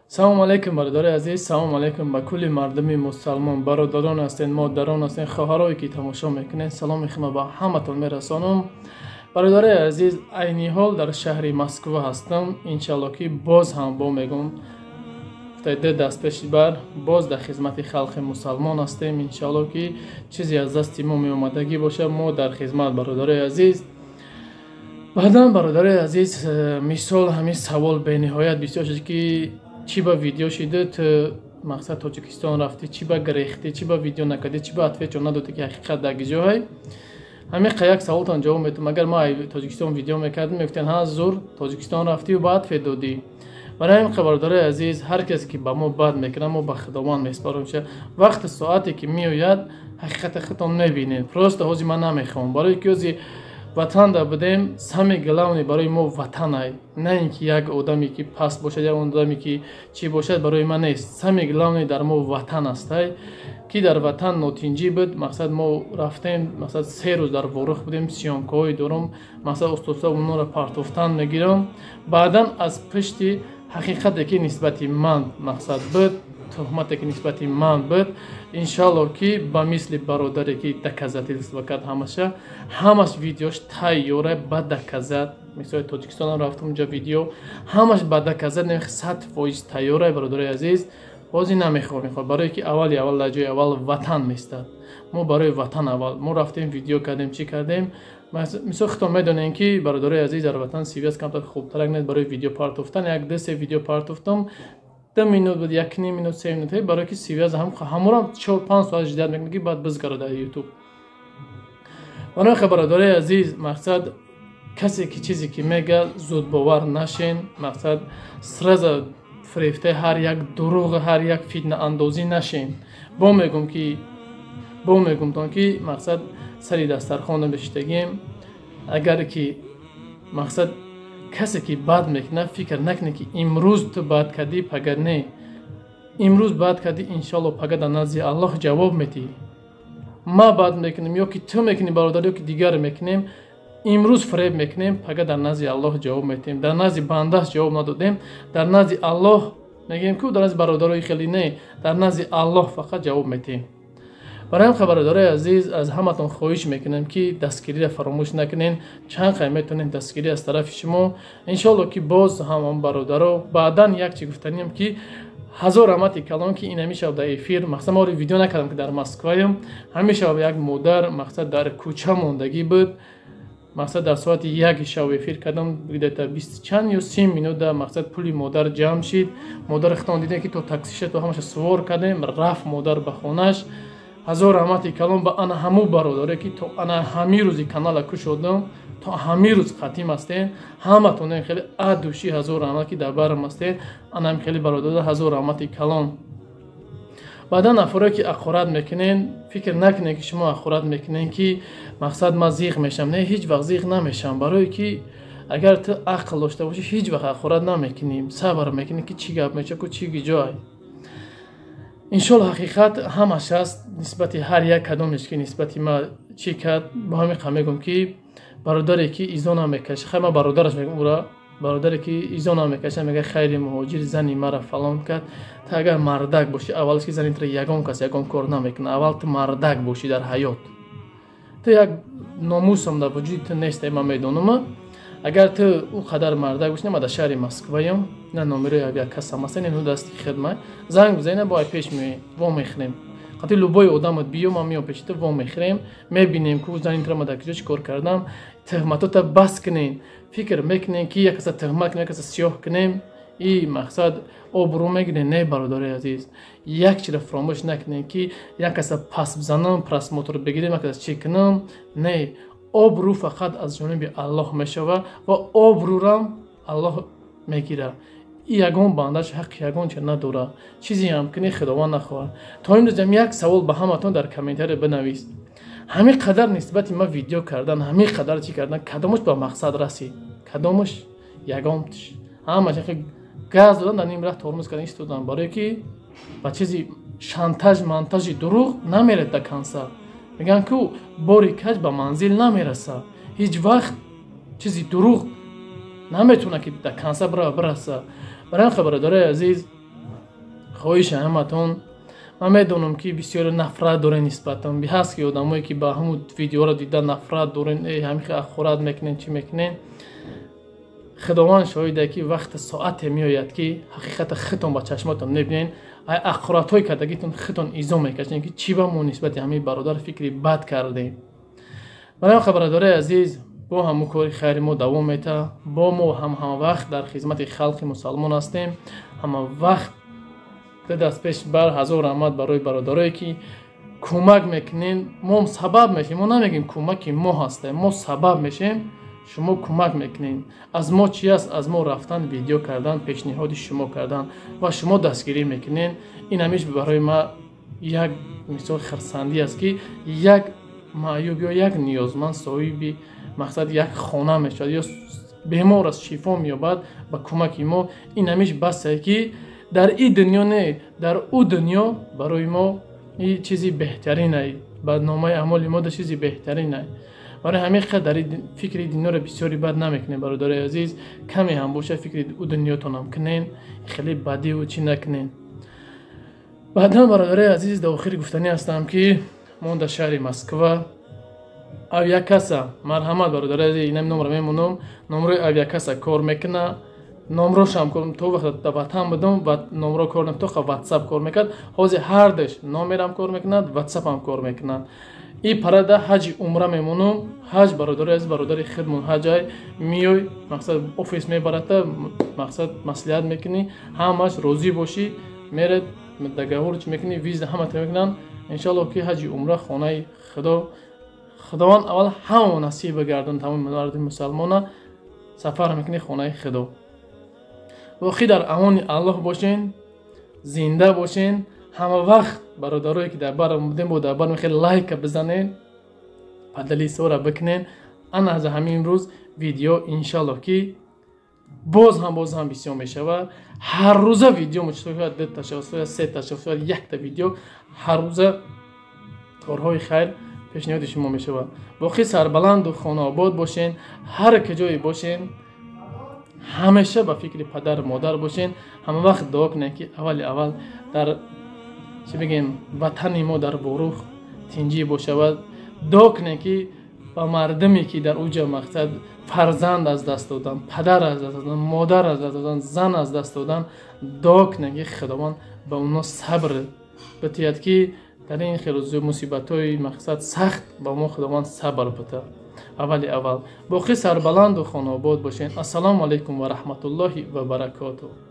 салом алейкум бародари азиз, салом алейкум ба кулли мардуми мусалмон, бародарон ҳастед, модарон ҳастед, хоҳарое ки тамошо мекунед. Саломи хима ба ҳаматон мерасонам. бародари азиз, айни ҳол дар шаҳри Москва ҳастам. Иншалло ки боз ҳам бо мегум фтайде даст пеши бар боз дар хизмати халқи мусалмон ҳастем. Иншалло ки чизе аз дасти мо меомадагӣ боша, мо дар хизмат. бародари азиз, баъдан бародари азиз, мисол ҳамин савол бениҳоят бисёр шуд ки чӣ ба видео шида ту мақсад Тоҷикистон рафти, чӣ ба гирехти, чӣ ба видео накарди, чӣ ба ответчо надоди ки ҳақиқат дар гиҷоҳай. ҳамин қаяк саволтон ҷавоб метам. агар ма Тоҷикистон видео мекардам мегуфтен ҳа зур Тоҷикистон рафтию ба ответ доди. барои ҳамин бародари азиз, ҳар касе ки ба мо бад мекунад мо ба худованд меспорим. вақти соате ки меояд ҳақиқати худтон мебинед. просто ҳозир ман намехоҳам, барои ки ҳозир ватан да будем, сами главни барои мо ватанай, на ин ки як одаме ки паст бошад, як одаме ки чӣ бошад барои ман нест. сами главни дар мо ватан астай ки дар ватан нотинҷӣ буд. мақсад мо рафтем, мақсад 3 рӯз дар ворух будем, сиёнкаҳои дорум, мақсад устособ онро партофтан мегирам. баъдан аз пишти ҳақиқате ки нисбати ман мақсад буд, тухмате ки нисбати ман буд, иншалло ки ба мисли бародаре ки доказательство кард ҳамаш видеош тайёра ба доказат. мисоли Тоҷикистон рафтам ҷа видео ҳамаш ба доказат 100% тайёра. бародари азиз, ҳозир намехоҳам, барое ки аввал дар ҷои аввал ватан местад. мо барои ватан аввал мо рафтем видео кардем, чӣ кардем. мисол худтон медонем ки бародари азиз, дар ватан связ камтар хубтарак нест. барои видео партофтан 1-2 видео партофтам 2 минут буд, 1 минут 3 минут, барои ки связ ҳамурам 4-5 соат ҷидат мекунад ки баъд бизгара дар ютуб. барои бародари азиз, мақсад касе ки чизе ки мега зуд бовар нашен. мақсад сразу фирефта ҳар як дурӯғ, ҳар як фитнаандозӣ нашен. бо мегумтон ки мақсад сари дастархон бишитагем. агар ки мақсад касе ки бад мекунад, фикр накунед ки имрӯз ту бад кардӣ, пага не. имрӯз бад кардӣ, иншалло пага дар назди Аллоҳ ҷавоб медиҳӣ. ма бад мекунем ё ки ту мекунӣ бародар, ё ки дигар мекунем, имрӯз фиреб мекунем, пага дар назди Аллоҳ ҷавоб медиҳем. дар назди бандаш ҷавоб надодем, дар назди Аллоҳ мегӯем ки дар назди бародарои хеле не, дар назди Аллоҳ фақат ҷавоб медиҳем. барои ҳам бародари азиз, аз ҳаматон хоҳиш мекунам ки дастгириро фаромӯш накунед. чанд қай метавонед дастгирӣ аз тарафи шумо. иншалло ки боз ҳамон бародаро баъдан як чӣ гуфтанем ки ҳазор рамати калон ки ин ҳамеша дар эфир, мақсад мо видео накардам ки дар Москваям, ҳамеша як модар мақсад дар кӯча мондагӣ буд. мақсад дар соати 1 шав эфир кардам, где-то 20 чанд ё 30 минута мақсад пули модар ҷамъ шид. модар хитон дидем ки то таксиша то ҳамаша свор кардем, рафт модар ба хонаш. ҳазор раҳмати калон ба ана ҳаму бародаре ки то ана ҳамин рӯзи канала кушодам, то ҳамин рӯз қатим ҳастед. ҳаматонем хеле адуши ҳазор раҳмат ки дар барам ҳастед. анам хеле бародар ҳазор раҳмати калон. баъдан нафаре ки ақорат мекунен, фикр накунед ки шумо ақорат мекунед ки мақсад ма зиқ мешам. не, ҳеҷ вақт зиқ намешам. барое ки агар ту ақл дошта бошӣ, ҳеҷ вақт ақорат намекунем, сабр мекунем ки чӣ гап мешавад, чӣ гиҷоай. иншолло ҳақиқат ҳамаш аст. нисбати ҳар як кадомеш ки нисбати ма чӣ кард, ба ҳамин қа мегӯм ки бародаре ки изо намекаша, хай ма бародараш мегӯм ура, бародаре ки изо намекаша мега хайри муҳоҷир зани мара фалон кард. ту агар мардак бошӣ, аввалаш ки зани ту ягон кас ягон кор намекунад, аввал ту мардак бошӣ дар ҳаёт. ту як номусам дар вуҷуди ту нест, ман медонам. агар ту ӯ қадар мардак бошӣ, ма дар шаҳри Москваям, на номерои як касам ҳастен, ну дасти хидмат занг бизанед, бо ай пеш меоем, во мехӯрем. қати любой одамот биё, ман меом пеши ту, во мехӯрем, мебинем ки ӯ зани ту ма дар киҷо чӣ кор кардам. тухматота бас кунем, фикр мекунем ки як каса тухмат кунем, як каса сиёҳ кунем, и мақсад обрӯ мегирем. не, бародари азиз, як чиро фаромӯш накунем ки як каса пас бизанам, просмотр бигирем, як каса чӣ кунам. не, обрӯ фақат аз ҷониби Аллоҳ мешавад ва обрӯрам Аллоҳ мегирад. ягон бандаш ҳаққи ягон чиз надорад. чизе ҳам кунӣ худованд нахоҳад. то имрӯзам як савол ба ҳаматон дар комментария бинавис. ҳамин қадар нисбати ма видео кардан, ҳамин қадар чӣ кардан, кадомаш ба мақсад расид, кадомаш ягонтиш ҳамаш газ додан, дар ним раҳ тормоз кардан истодан, барое ки ба чизи шантаж монтажи дурӯғ намерад да конца. мегӯянд ки бори каҷ ба манзил намерасад. ҳеҷ вақт чизи дурӯғ наметавонад ки да конца бираса. барои бародари азиз, хоҳиш ҳаматон ман медонам ки бисёре нафрат дорен нисбатан биҳаст ки одамое ки ба ҳамун видеоро дида нафрат дорен ҳамихи ахорат мекунен чӣ мекунен. худованд шоҳиде ки вақте соате меояд ки ҳақиқата худтон ба чашмотон мебинен ай ахоратҳои кардагитон худтон изо мекашидем ки чӣ ба мо нисбати ҳамаи бародар фикри бад кардем. барои хабардории азиз бо ҳамун кори хайри мо давом мета бо мо ҳама вақт дар хизмати халқи мусалмон ҳастем ҳама вақт даст пеш бар ҳазор раҳмат барои бародарое ки кӯмак мекунем мо сабаб мешем мо намегем кӯмаки мо ҳастем мо сабаб мешем шумо кӯмак мекунем аз мо чӣ аст аз мо рафтан видео кардан пешниҳоди шумо кардан ва шумо дастгирӣ мекунем ин ҳамиш барои ма як мисол хирсандӣ аст ки як маъюб ё як ниёзманд соҳиби мақсад як хона мешавад ё бемор аст шифо меёбад ба кӯмаки мо ин ҳамиш басе ки дар ин дунё не дар ӯ дунё барои мо ин чизи беҳтарин ай ба номаи аъмоли мо да чизи беҳтарин ай барои ҳамин қадр дар фикри дунёро бисёри бад намекунем бародари азиз каме ҳам боша фикри ӯ дунётонам кунен хеле бадиву чӣ накунен. баъдан бародари азиз дар охири гуфтанӣ ҳастам ки мон дар шаҳри Москва авиакаса марҳамат бародари азиз инам номро мемонам номрои авиакаса кор мекуна номрошам то вақт дар ватан будам ва номро кор намтоха ватсап кор мекард ҳозир ҳардаш номерам кор мекунад ватсапам кор мекунад. ин парада ҳаҷи умра мемонам ҳаҷ бародари азиз бародари хидмон ҳаҷай миёй мақсад офис мебарата мақсад маслиҳат мекунӣ ҳамаш розӣ бошӣ меред договор чӣ мекунӣ виза ҳамата мекунанд иншаллоҳ ки ҳаҷи умра хонаи худованд аввал ҳама насиб бигардон тамоми марди мусалмона сафар мекунӣ хонаи худо. воқеъ дар амони аллоҳ бошен зинда бошен ҳама вақт бародарое ки дар бар будем бо дар бар мехел лайка бизанен падалисора бикунен ана аз ҳамин рӯз видео иншаллоҳ ки боз ҳам бисёр мешавад ҳар рӯза видео мучтоад дета шавад сета шавад якта видео ҳар рӯза корҳои хайр пешниҳоди шумо мешавад. боқӣ сарбаланду хонаобод бошен ҳар каҷое бошен ҳамеша ба фикри падару модар бошен ҳама вақт дуо кунем ки аввали аввал дар чӣ бигем ватани мо дар борух тинҷӣ бошавад. дуо кунем ки ба мардуме ки дар уҷа мақсад фарзанд аз даст додан падар аз даст додан модар аз даст додан зан аз даст додан дуо кунем ки худованд ба онҳо сабр битиҳад ки дар ин хелозу мусибатҳои мақсад сахт ба мо худованд сабр битад аввали аввал. боқӣ сарбаланду хонаобод бошен. ассалому алайкум ва раҳматуллоҳи ва баракотуҳ.